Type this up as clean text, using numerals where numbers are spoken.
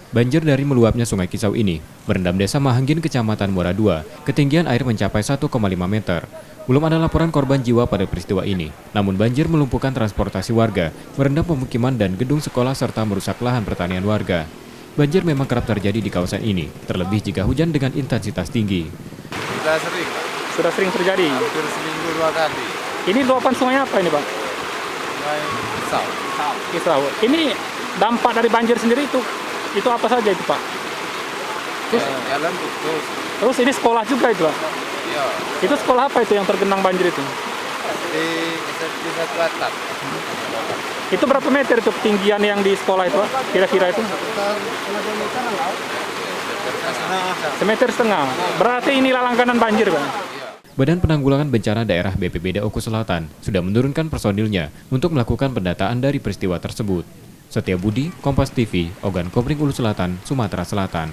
Banjir dari meluapnya Sungai Kisau ini merendam Desa Mahanggin, Kecamatan Muara II. Ketinggian air mencapai 1,5 meter. Belum ada laporan korban jiwa pada peristiwa ini. Namun banjir melumpuhkan transportasi warga, merendam pemukiman dan gedung sekolah serta merusak lahan pertanian warga. Banjir memang kerap terjadi di kawasan ini, terlebih jika hujan dengan intensitas tinggi. Sudah sering terjadi. Hampir seminggu 2 kali. Ini luapan sungai apa ini, Pak? Sungai Kisau. Kisau. Ini dampak dari banjir sendiri itu apa saja itu, Pak? Jalan putus. Terus ini sekolah juga itu, Pak? Iya. Itu sekolah apa itu yang tergenang banjir itu? Di SMP 1 Atap. Itu berapa meter itu ketinggian yang di sekolah itu, Pak? Kira-kira itu? Semeter setengah. Berarti inilah langganan banjir, Pak? Badan Penanggulangan Bencana Daerah BPBD Oku Selatan sudah menurunkan personilnya untuk melakukan pendataan dari peristiwa tersebut. Setia Budi, Kompas TV, Ogan Komering Ulu Selatan, Sumatera Selatan.